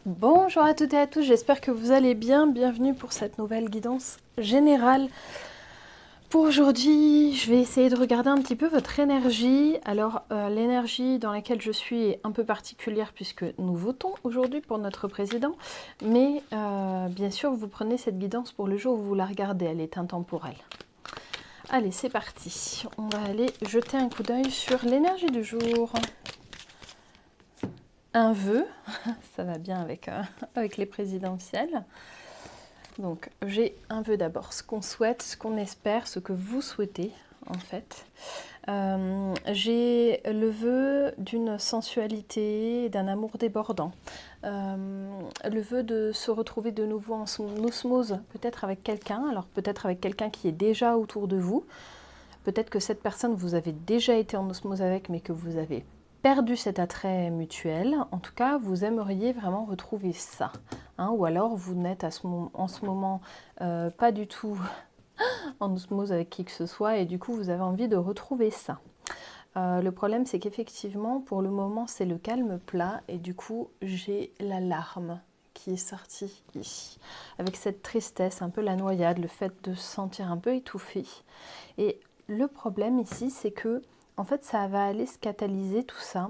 Bonjour à toutes et à tous, j'espère que vous allez bien. Bienvenue pour cette nouvelle guidance générale. Pour aujourd'hui, je vais essayer de regarder un petit peu votre énergie. Alors, l'énergie dans laquelle je suis est un peu particulière puisque nous votons aujourd'hui pour notre président. Mais bien sûr, vous prenez cette guidance pour le jour où vous la regardez, elle est intemporelle. Allez, c'est parti. On va aller jeter un coup d'œil sur l'énergie du jour. Un vœu, ça va bien avec les présidentielles. Donc j'ai un vœu d'abord, ce qu'on souhaite, ce qu'on espère, ce que vous souhaitez en fait. J'ai le vœu d'une sensualité, d'un amour débordant. Le vœu de se retrouver de nouveau en osmose, peut-être avec quelqu'un, alors peut-être avec quelqu'un qui est déjà autour de vous. Peut-être que cette personne, vous avez déjà été en osmose avec, mais que vous avez perdu cet attrait mutuel. En tout cas, vous aimeriez vraiment retrouver ça. Hein, ou alors, vous n'êtes en ce moment pas du tout en osmose avec qui que ce soit, et du coup, vous avez envie de retrouver ça. Le problème, c'est qu'effectivement, pour le moment, c'est le calme plat, et du coup, j'ai la larme qui est sortie ici, avec cette tristesse, un peu la noyade, le fait de se sentir un peu étouffé. Et le problème ici, c'est que en fait, ça va aller se catalyser tout ça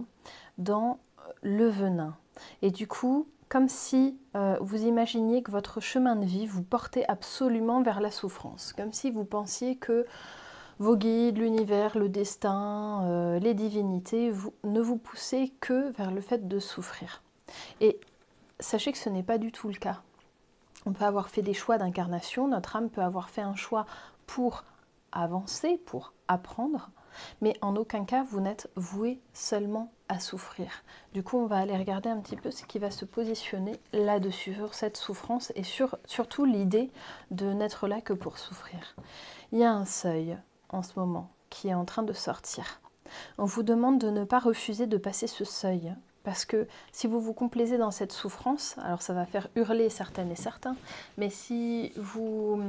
dans le venin. Et du coup, comme si vous imaginiez que votre chemin de vie vous portait absolument vers la souffrance, comme si vous pensiez que vos guides, l'univers, le destin, les divinités ne vous poussaient que vers le fait de souffrir. Et sachez que ce n'est pas du tout le cas. On peut avoir fait des choix d'incarnation, notre âme peut avoir fait un choix pour avancer, pour apprendre, mais en aucun cas vous n'êtes voué seulement à souffrir. Du coup, on va aller regarder un petit peu ce qui va se positionner là-dessus, sur cette souffrance et surtout l'idée de n'être là que pour souffrir. Il y a un seuil en ce moment qui est en train de sortir. On vous demande de ne pas refuser de passer ce seuil. Parce que si vous vous complaisez dans cette souffrance, alors ça va faire hurler certaines et certains, mais si vous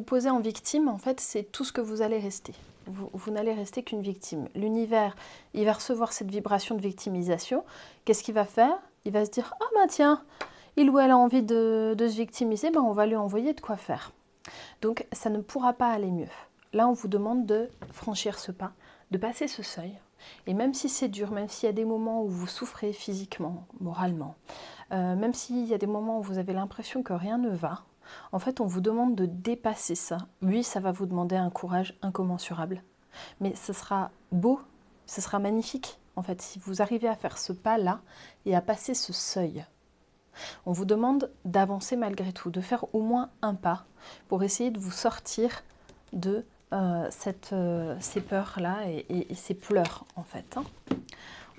posez en victime, en fait, c'est tout ce que vous allez rester. Vous n'allez rester qu'une victime. L'univers, il va recevoir cette vibration de victimisation. Qu'est-ce qu'il va faire? Il va se dire, ah ben tiens, il ou elle a envie de se victimiser, ben on va lui envoyer de quoi faire. Donc ça ne pourra pas aller mieux. Là, on vous demande de franchir ce pas, de passer ce seuil. Et même si c'est dur, même s'il y a des moments où vous souffrez physiquement, moralement, même s'il y a des moments où vous avez l'impression que rien ne va, en fait, on vous demande de dépasser ça. Oui, ça va vous demander un courage incommensurable. Mais ce sera beau, ce sera magnifique, en fait, si vous arrivez à faire ce pas-là et à passer ce seuil. On vous demande d'avancer malgré tout, de faire au moins un pas pour essayer de vous sortir de ces peurs-là et ces pleurs, en fait. Hein.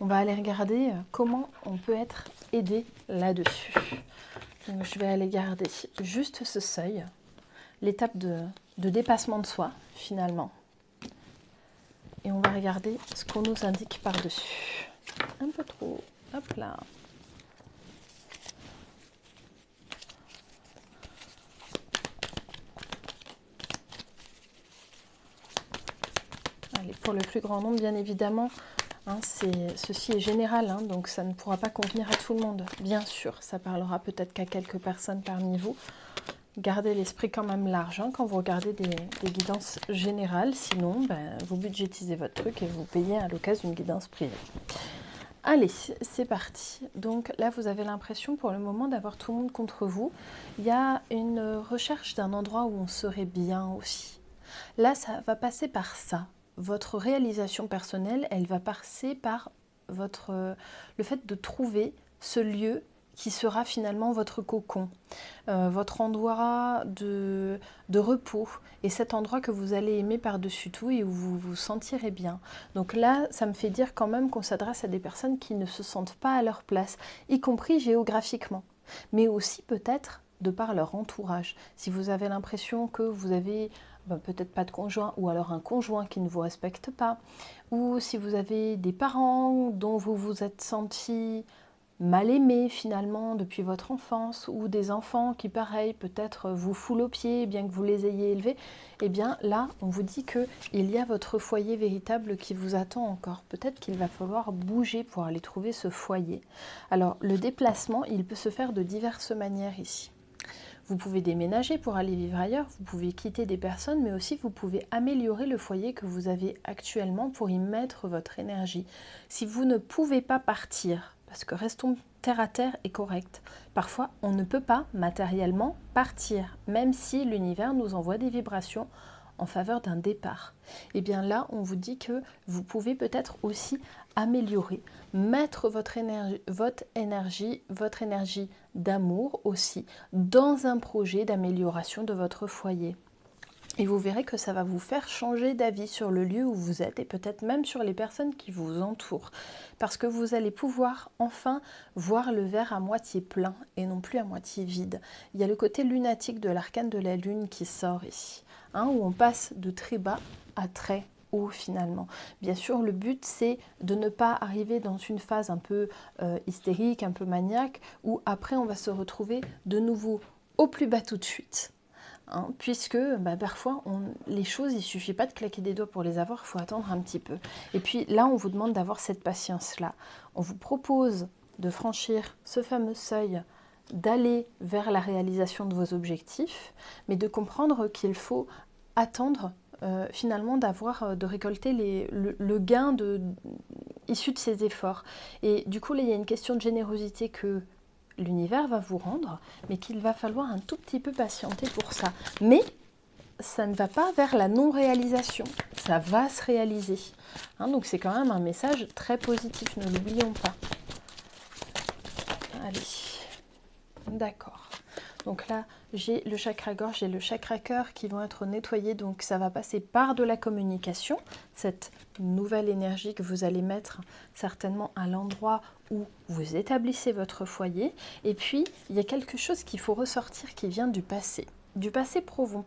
On va aller regarder comment on peut être aidé là-dessus. Donc, je vais aller garder juste ce seuil, l'étape de dépassement de soi, finalement. Et on va regarder ce qu'on nous indique par-dessus. Un peu trop. Hop là. Allez, pour le plus grand nombre, bien évidemment, hein, ceci est général, hein, donc ça ne pourra pas convenir à tout le monde. Bien sûr, ça parlera peut-être qu'à quelques personnes parmi vous. Gardez l'esprit quand même large hein, quand vous regardez des guidances générales. Sinon, ben, vous budgétisez votre truc et vous payez à l'occasion une guidance privée. Allez, c'est parti. Donc là, vous avez l'impression pour le moment d'avoir tout le monde contre vous. Il y a une recherche d'un endroit où on serait bien aussi. Là, ça va passer par ça. Votre réalisation personnelle, elle va passer par le fait de trouver ce lieu qui sera finalement votre cocon, votre endroit de repos et cet endroit que vous allez aimer par-dessus tout et où vous vous sentirez bien. Donc là, ça me fait dire quand même qu'on s'adresse à des personnes qui ne se sentent pas à leur place, y compris géographiquement, mais aussi peut-être de par leur entourage. Si vous avez l'impression que vous avez peut-être pas de conjoint ou alors un conjoint qui ne vous respecte pas, ou si vous avez des parents dont vous vous êtes senti mal aimé finalement depuis votre enfance, ou des enfants qui, pareil, peut-être vous foulent aux pieds, bien que vous les ayez élevés, eh bien là, on vous dit qu'il y a votre foyer véritable qui vous attend encore. Peut-être qu'il va falloir bouger pour aller trouver ce foyer. Alors, le déplacement, il peut se faire de diverses manières ici. Vous pouvez déménager pour aller vivre ailleurs, vous pouvez quitter des personnes, mais aussi vous pouvez améliorer le foyer que vous avez actuellement pour y mettre votre énergie. Si vous ne pouvez pas partir, parce que restons terre à terre est correct, parfois on ne peut pas matériellement partir, même si l'univers nous envoie des vibrations en faveur d'un départ. Et bien là, on vous dit que vous pouvez peut-être aussi améliorer, mettre votre énergie d'amour aussi dans un projet d'amélioration de votre foyer. Et vous verrez que ça va vous faire changer d'avis sur le lieu où vous êtes et peut-être même sur les personnes qui vous entourent. Parce que vous allez pouvoir enfin voir le verre à moitié plein et non plus à moitié vide. Il y a le côté lunatique de l'arcane de la lune qui sort ici, où on passe de très bas à très haut finalement. Bien sûr, le but c'est de ne pas arriver dans une phase un peu hystérique, un peu maniaque, où après on va se retrouver de nouveau au plus bas tout de suite. Puisque parfois les choses, il ne suffit pas de claquer des doigts pour les avoir, il faut attendre un petit peu. Et puis là, on vous demande d'avoir cette patience-là. On vous propose de franchir ce fameux seuil, d'aller vers la réalisation de vos objectifs, mais de comprendre qu'il faut attendre finalement de récolter le gain issu de ces efforts. Et du coup, là, il y a une question de générosité que l'univers va vous rendre, mais qu'il va falloir un tout petit peu patienter pour ça. Mais ça ne va pas vers la non-réalisation, ça va se réaliser. Donc c'est quand même un message très positif, ne l'oublions pas. Allez, d'accord. Donc là, j'ai le chakra gorge et le chakra cœur qui vont être nettoyés, donc ça va passer par de la communication, cette nouvelle énergie que vous allez mettre certainement à l'endroit où vous établissez votre foyer. Et puis, il y a quelque chose qu'il faut ressortir qui vient du passé profond,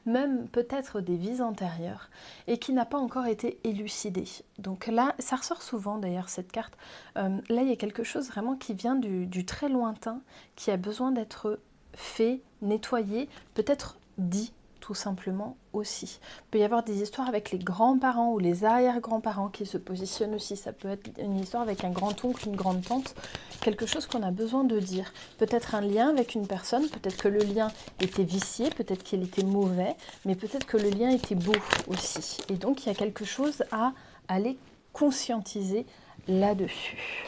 même peut-être des vies antérieures, et qui n'a pas encore été élucidé. Donc là, ça ressort souvent d'ailleurs cette carte. Là, il y a quelque chose vraiment qui vient du très lointain, qui a besoin d'être fait, nettoyé, peut-être dit tout simplement aussi. Il peut y avoir des histoires avec les grands-parents ou les arrière-grands-parents qui se positionnent aussi. Ça peut être une histoire avec un grand-oncle, une grande-tante, quelque chose qu'on a besoin de dire. Peut-être un lien avec une personne, peut-être que le lien était vicié, peut-être qu'il était mauvais, mais peut-être que le lien était beau aussi. Et donc, il y a quelque chose à aller conscientiser là-dessus.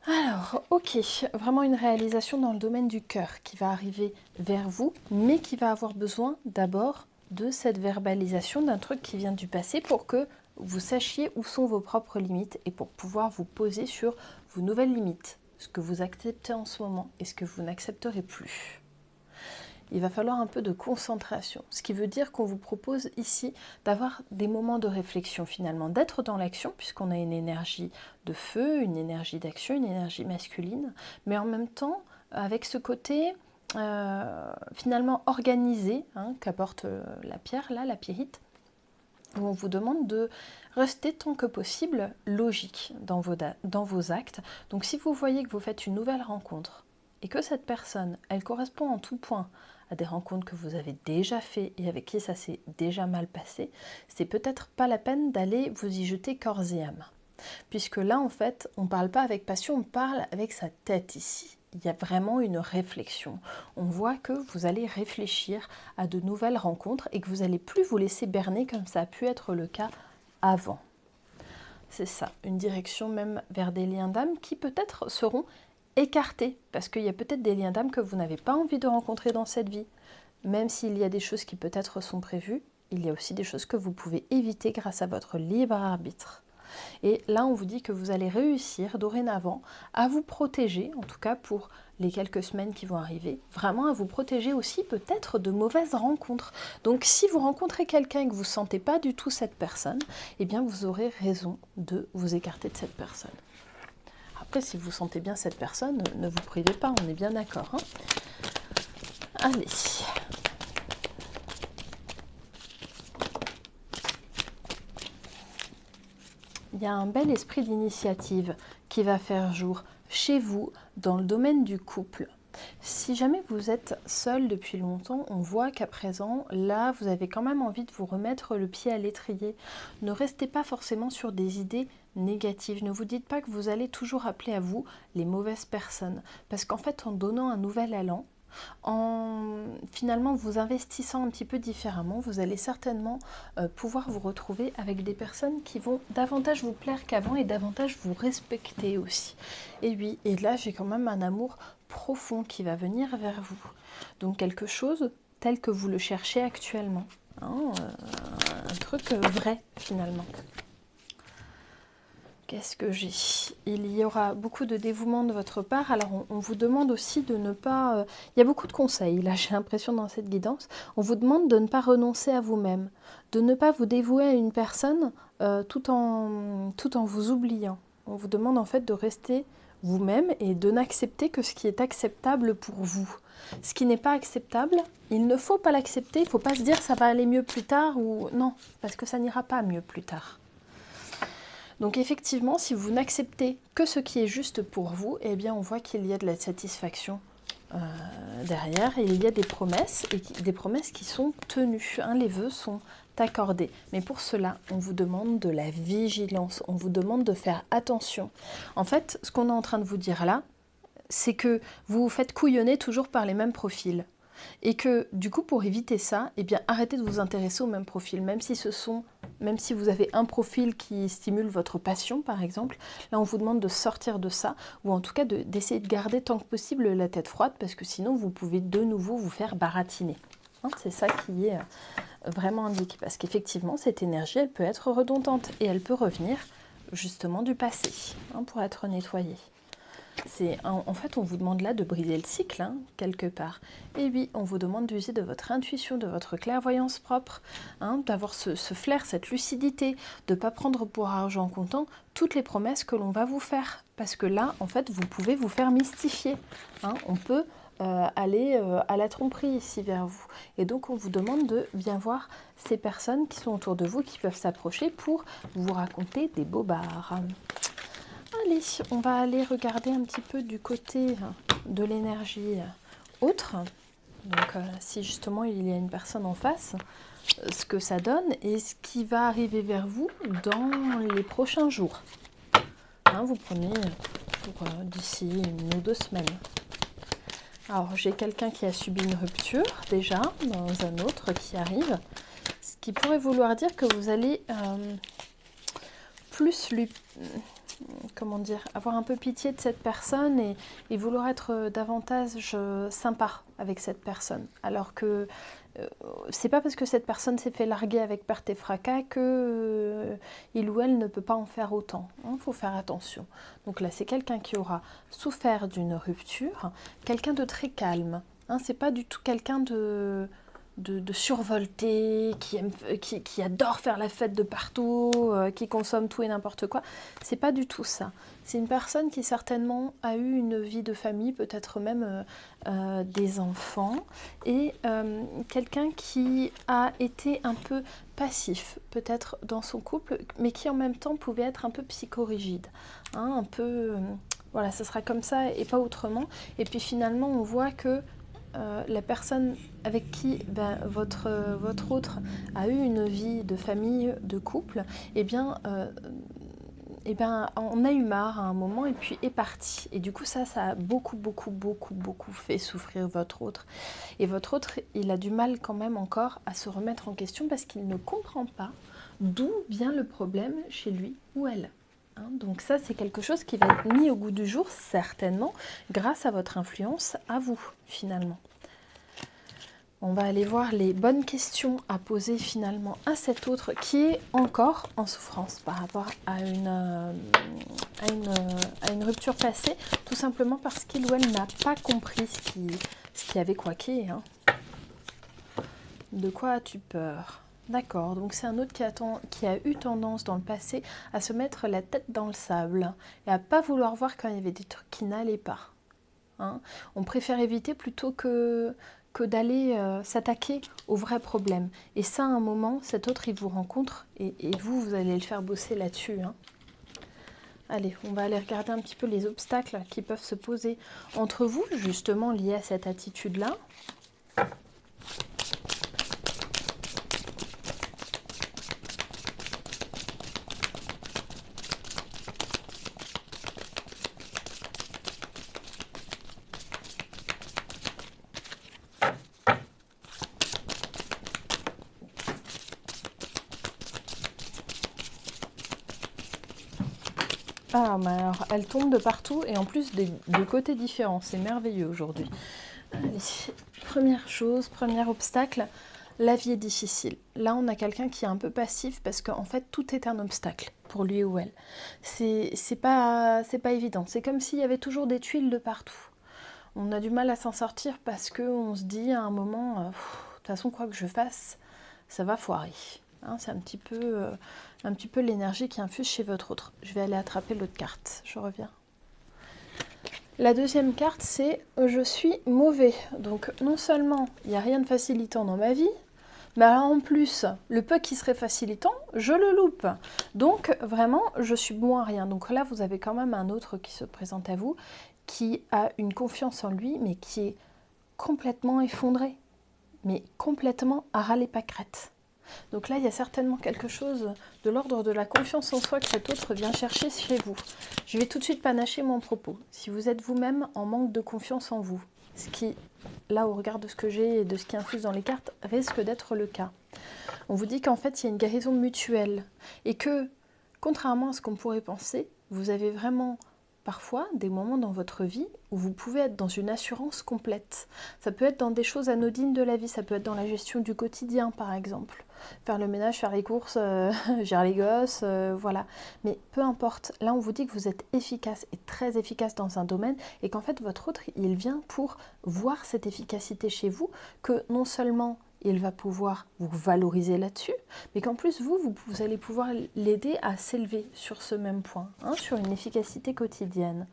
Alors, ok, vraiment une réalisation dans le domaine du cœur qui va arriver vers vous, mais qui va avoir besoin d'abord de cette verbalisation d'un truc qui vient du passé pour que vous sachiez où sont vos propres limites et pour pouvoir vous poser sur vos nouvelles limites, ce que vous acceptez en ce moment et ce que vous n'accepterez plus. Il va falloir un peu de concentration, ce qui veut dire qu'on vous propose ici d'avoir des moments de réflexion finalement, d'être dans l'action puisqu'on a une énergie de feu, une énergie d'action, une énergie masculine, mais en même temps avec ce côté finalement organisé qu'apporte la pierre, là, la pierrite, où on vous demande de rester tant que possible logique dans vos actes. Donc si vous voyez que vous faites une nouvelle rencontre et que cette personne, elle correspond en tout point à des rencontres que vous avez déjà fait et avec qui ça s'est déjà mal passé, c'est peut-être pas la peine d'aller vous y jeter corps et âme. Puisque là, en fait, on ne parle pas avec passion, on parle avec sa tête ici. Il y a vraiment une réflexion. On voit que vous allez réfléchir à de nouvelles rencontres et que vous n'allez plus vous laisser berner comme ça a pu être le cas avant. C'est ça, une direction même vers des liens d'âme qui peut-être seront écartés, parce qu'il y a peut-être des liens d'âme que vous n'avez pas envie de rencontrer dans cette vie. Même s'il y a des choses qui peut-être sont prévues, il y a aussi des choses que vous pouvez éviter grâce à votre libre arbitre. Et là, on vous dit que vous allez réussir dorénavant à vous protéger, en tout cas pour les quelques semaines qui vont arriver, vraiment à vous protéger aussi peut-être de mauvaises rencontres. Donc si vous rencontrez quelqu'un et que vous ne sentez pas du tout cette personne, eh bien vous aurez raison de vous écarter de cette personne. Après, si vous sentez bien cette personne, ne vous privez pas, on est bien d'accord. Allez. il y a un bel esprit d'initiative qui va faire jour chez vous dans le domaine du couple. Si jamais vous êtes seul depuis longtemps, on voit qu'à présent, là, vous avez quand même envie de vous remettre le pied à l'étrier. Ne restez pas forcément sur des idées négatives. Ne vous dites pas que vous allez toujours appeler à vous les mauvaises personnes. Parce qu'en fait, en donnant un nouvel allant, en finalement vous investissant un petit peu différemment, vous allez certainement pouvoir vous retrouver avec des personnes qui vont davantage vous plaire qu'avant et davantage vous respecter aussi. Et oui, et là j'ai quand même un amour profond qui va venir vers vous. Donc quelque chose tel que vous le cherchez actuellement. Hein, un truc vrai finalement. Qu'est-ce que j'ai? Il y aura beaucoup de dévouement de votre part. Alors, on vous demande aussi de ne pas... il y a beaucoup de conseils, là, j'ai l'impression, dans cette guidance. On vous demande de ne pas renoncer à vous-même, de ne pas vous dévouer à une personne tout en vous oubliant. On vous demande, en fait, de rester vous-même et de n'accepter que ce qui est acceptable pour vous. Ce qui n'est pas acceptable, il ne faut pas l'accepter. Il ne faut pas se dire « ça va aller mieux plus tard » ou non, parce que ça n'ira pas mieux plus tard. Donc effectivement, si vous n'acceptez que ce qui est juste pour vous, eh bien on voit qu'il y a de la satisfaction derrière. Et il y a des promesses, et des promesses qui sont tenues. Hein, les vœux sont accordés. Mais pour cela, on vous demande de la vigilance, on vous demande de faire attention. En fait, ce qu'on est en train de vous dire là, c'est que vous vous faites couillonner toujours par les mêmes profils. Et que du coup, pour éviter ça, eh bien, arrêtez de vous intéresser aux mêmes profils, même si vous avez un profil qui stimule votre passion, par exemple. Là, on vous demande de sortir de ça, ou en tout cas d'essayer de garder tant que possible la tête froide, parce que sinon, vous pouvez de nouveau vous faire baratiner. Hein, c'est ça qui est vraiment indiqué, parce qu'effectivement, cette énergie, elle peut être redondante, et elle peut revenir justement du passé, hein, pour être nettoyée. En fait, on vous demande là de briser le cycle, hein, quelque part. Et oui, on vous demande d'user de votre intuition, de votre clairvoyance propre, hein, d'avoir ce flair, cette lucidité, de ne pas prendre pour argent comptant toutes les promesses que l'on va vous faire. Parce que là, en fait, vous pouvez vous faire mystifier. Hein, on peut aller à la tromperie ici vers vous. Et donc, on vous demande de bien voir ces personnes qui sont autour de vous, qui peuvent s'approcher pour vous raconter des bobards. Allez, on va aller regarder un petit peu du côté de l'énergie autre. Donc, si justement il y a une personne en face, ce que ça donne et ce qui va arriver vers vous dans les prochains jours. Hein, vous prenez pour d'ici 1 ou 2 semaines. Alors, j'ai quelqu'un qui a subi une rupture déjà, dans un autre qui arrive. Ce qui pourrait vouloir dire que vous allez plus lui... comment dire, avoir un peu pitié de cette personne et vouloir être davantage sympa avec cette personne. Alors que c'est pas parce que cette personne s'est fait larguer avec perte et fracas que il ou elle ne peut pas en faire autant. Il faut faire attention. Donc là, c'est quelqu'un qui aura souffert d'une rupture, quelqu'un de très calme. Hein, c'est pas du tout quelqu'un de survolté, qui adore faire la fête de partout, qui consomme tout et n'importe quoi. C'est pas du tout ça. C'est une personne qui certainement a eu une vie de famille, peut-être même des enfants, et quelqu'un qui a été un peu passif, peut-être dans son couple, mais qui en même temps pouvait être un peu psychorigide, hein, un peu... voilà, ça sera comme ça et pas autrement. Et puis finalement, on voit que la personne avec qui votre autre a eu une vie de famille, de couple, on a eu marre à un moment et puis est parti. Et du coup, ça a beaucoup fait souffrir votre autre. Et votre autre, il a du mal quand même encore à se remettre en question parce qu'il ne comprend pas d'où vient le problème chez lui ou elle. Donc ça, c'est quelque chose qui va être mis au goût du jour, certainement, grâce à votre influence, à vous, finalement. On va aller voir les bonnes questions à poser, finalement, à cet autre qui est encore en souffrance par rapport à une rupture passée, tout simplement parce qu'il ou elle n'a pas compris ce qui avait coiqué. Hein. De quoi as-tu peur ? D'accord, donc c'est un autre qui a eu tendance dans le passé à se mettre la tête dans le sable et à ne pas vouloir voir quand il y avait des trucs qui n'allaient pas. Hein. On préfère éviter plutôt que d'aller s'attaquer au vrai problème. Et ça, à un moment, cet autre, il vous rencontre et vous allez le faire bosser là-dessus. Hein. Allez, on va aller regarder un petit peu les obstacles qui peuvent se poser entre vous, justement liés à cette attitude-là. Ah, mais alors, elle tombe de partout et en plus de côtés différents. C'est merveilleux aujourd'hui. Allez, première chose, premier obstacle, la vie est difficile. Là, on a quelqu'un qui est un peu passif parce qu'en fait, tout est un obstacle pour lui ou elle. C'est pas évident. C'est comme s'il y avait toujours des tuiles de partout. On a du mal à s'en sortir parce qu'on se dit à un moment, de toute façon, quoi que je fasse, ça va foirer. Hein, c'est un petit peu l'énergie qui infuse chez votre autre. Je vais aller attraper l'autre carte. Je reviens. La deuxième carte, c'est « je suis mauvais ». Donc non seulement il n'y a rien de facilitant dans ma vie, mais alors en plus, le peu qui serait facilitant, je le loupe. Donc vraiment, je suis bon à rien. Donc là, vous avez quand même un autre qui se présente à vous, qui a une confiance en lui, mais qui est complètement effondré, mais complètement à ras les pâquerettes. Donc là, il y a certainement quelque chose de l'ordre de la confiance en soi que cet autre vient chercher chez vous. Je vais tout de suite panacher mon propos. Si vous êtes vous-même en manque de confiance en vous, ce qui, là, au regard de ce que j'ai et de ce qui infuse dans les cartes, risque d'être le cas. On vous dit qu'en fait, il y a une guérison mutuelle et que, contrairement à ce qu'on pourrait penser, vous avez vraiment parfois des moments dans votre vie où vous pouvez être dans une assurance complète. Ça peut être dans des choses anodines de la vie, ça peut être dans la gestion du quotidien par exemple. Faire le ménage, faire les courses, gérer les gosses, voilà. Mais peu importe, là on vous dit que vous êtes efficace et très efficace dans un domaine et qu'en fait votre autre, il vient pour voir cette efficacité chez vous, que non seulement il va pouvoir vous valoriser là-dessus, mais qu'en plus, vous allez pouvoir l'aider à s'élever sur ce même point, hein, sur une efficacité quotidienne.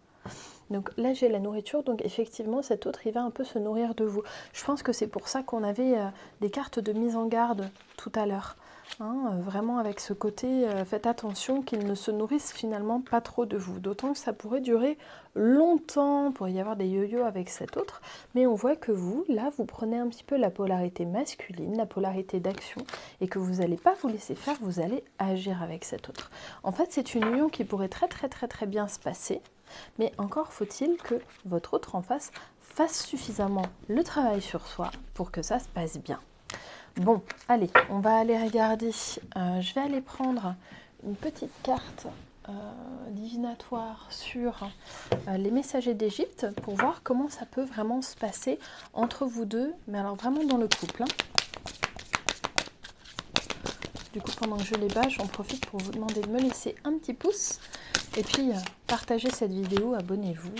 Donc là, j'ai la nourriture, donc effectivement, cet autre, il va un peu se nourrir de vous. Je pense que c'est pour ça qu'on avait des cartes de mise en garde tout à l'heure. Hein, vraiment avec ce côté, faites attention qu'il ne se nourrisse finalement pas trop de vous. D'autant que ça pourrait durer longtemps, il pourrait y avoir des yo-yo avec cet autre. Mais on voit que vous, là, vous prenez un petit peu la polarité masculine, la polarité d'action, et que vous n'allez pas vous laisser faire, vous allez agir avec cet autre. En fait, c'est une union qui pourrait très bien se passer. Mais encore faut-il que votre autre en face fasse suffisamment le travail sur soi pour que ça se passe bien. Bon, allez, on va aller regarder. Je vais aller prendre une petite carte divinatoire sur les messagers d'Égypte pour voir comment ça peut vraiment se passer entre vous deux, mais alors vraiment dans le couple. Hein. Du coup, pendant que je les bats, j'en profite pour vous demander de me laisser un petit pouce. Et puis, partagez cette vidéo, abonnez-vous,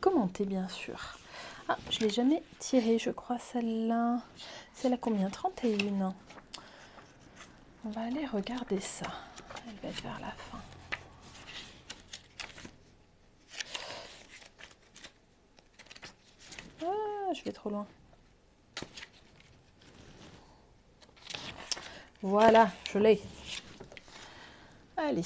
commentez bien sûr. Ah, je ne l'ai jamais tirée, je crois, celle-là. C'est la combien? 31. On va aller regarder ça. Elle va être vers la fin. Ah, je vais trop loin. Voilà, je l'ai. Allez.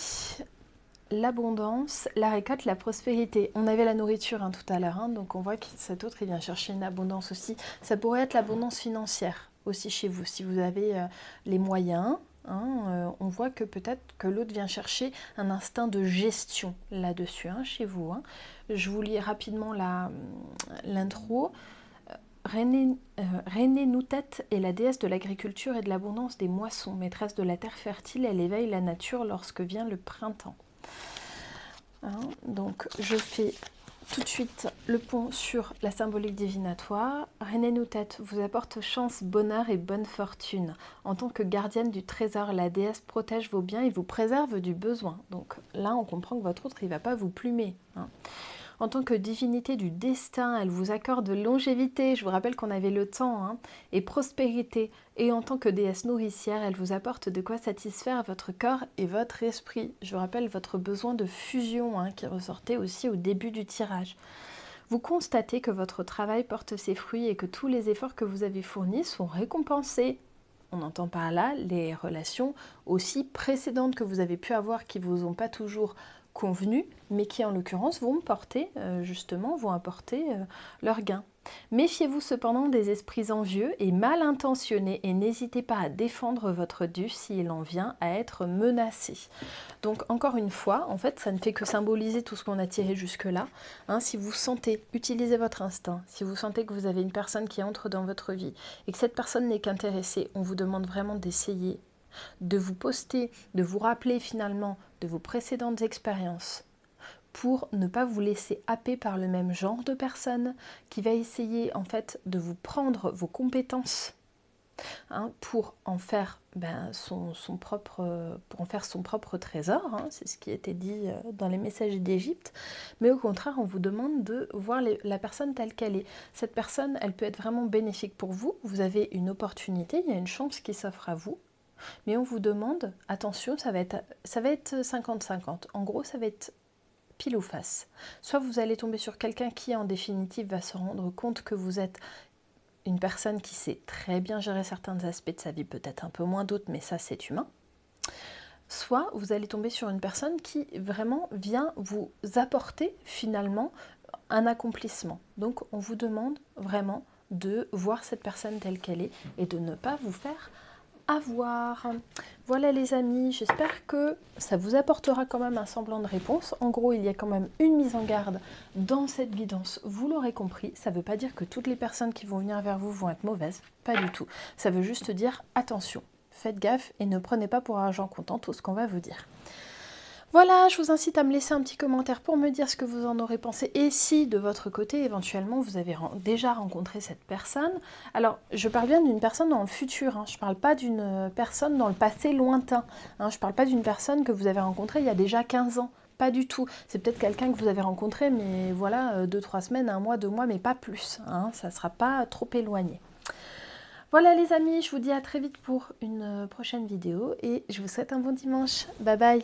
L'abondance, la récolte, la prospérité. On avait la nourriture hein, tout à l'heure, hein, donc on voit que cet autre il vient chercher une abondance aussi. Ça pourrait être l'abondance financière aussi chez vous, si vous avez les moyens. Hein, on voit que peut-être que l'autre vient chercher un instinct de gestion là-dessus, hein, chez vous. Hein. Je vous lis rapidement l'intro. René Noutet est la déesse de l'agriculture et de l'abondance des moissons, maîtresse de la terre fertile, elle éveille la nature lorsque vient le printemps. Hein, donc je fais tout de suite le pont sur la symbolique divinatoire. René Noutet vous apporte chance, bonheur et bonne fortune. En tant que gardienne du trésor, la déesse protège vos biens et vous préserve du besoin. Donc là, on comprend que votre autre, il ne va pas vous plumer. Hein. En tant que divinité du destin, elle vous accorde longévité, je vous rappelle qu'on avait le temps, hein, et prospérité. Et en tant que déesse nourricière, elle vous apporte de quoi satisfaire votre corps et votre esprit. Je vous rappelle votre besoin de fusion hein, qui ressortait aussi au début du tirage. Vous constatez que votre travail porte ses fruits et que tous les efforts que vous avez fournis sont récompensés. On entend par là les relations aussi précédentes que vous avez pu avoir qui ne vous ont pas toujours convenus, mais qui en l'occurrence vont porter, justement, vont apporter leur gain. Méfiez-vous cependant des esprits envieux et mal intentionnés et n'hésitez pas à défendre votre dû s'il en vient à être menacé. Donc encore une fois, en fait, ça ne fait que symboliser tout ce qu'on a tiré jusque-là. Hein, si vous sentez, utilisez votre instinct, si vous sentez que vous avez une personne qui entre dans votre vie et que cette personne n'est qu'intéressée, on vous demande vraiment d'essayer de vous poster, de vous rappeler finalement de vos précédentes expériences pour ne pas vous laisser happer par le même genre de personne qui va essayer en fait de vous prendre vos compétences pour en faire son propre trésor, hein, c'est ce qui était dit dans les messages d'Égypte, mais au contraire on vous demande de voir la personne telle qu'elle est. Cette personne, elle peut être vraiment bénéfique pour vous, vous avez une opportunité, il y a une chance qui s'offre à vous, mais on vous demande, attention, ça va être 50-50, en gros ça va être pile ou face. Soit vous allez tomber sur quelqu'un qui en définitive va se rendre compte que vous êtes une personne qui sait très bien gérer certains aspects de sa vie, peut-être un peu moins d'autres, mais ça c'est humain. Soit vous allez tomber sur une personne qui vraiment vient vous apporter finalement un accomplissement. Donc on vous demande vraiment de voir cette personne telle qu'elle est et de ne pas vous faire avoir. Voilà les amis, j'espère que ça vous apportera quand même un semblant de réponse. En gros, il y a quand même une mise en garde dans cette guidance, vous l'aurez compris. Ça ne veut pas dire que toutes les personnes qui vont venir vers vous vont être mauvaises, pas du tout. Ça veut juste dire attention, faites gaffe et ne prenez pas pour argent comptant tout ce qu'on va vous dire. Voilà, je vous incite à me laisser un petit commentaire pour me dire ce que vous en aurez pensé et si de votre côté, éventuellement, vous avez déjà rencontré cette personne. Alors, je parle bien d'une personne dans le futur, hein. Je ne parle pas d'une personne dans le passé lointain. Hein. Je ne parle pas d'une personne que vous avez rencontrée il y a déjà 15 ans. Pas du tout. C'est peut-être quelqu'un que vous avez rencontré, mais voilà, 2-3 semaines, 1 mois, 2 mois, mais pas plus. Hein. Ça ne sera pas trop éloigné. Voilà les amis, je vous dis à très vite pour une prochaine vidéo et je vous souhaite un bon dimanche. Bye bye.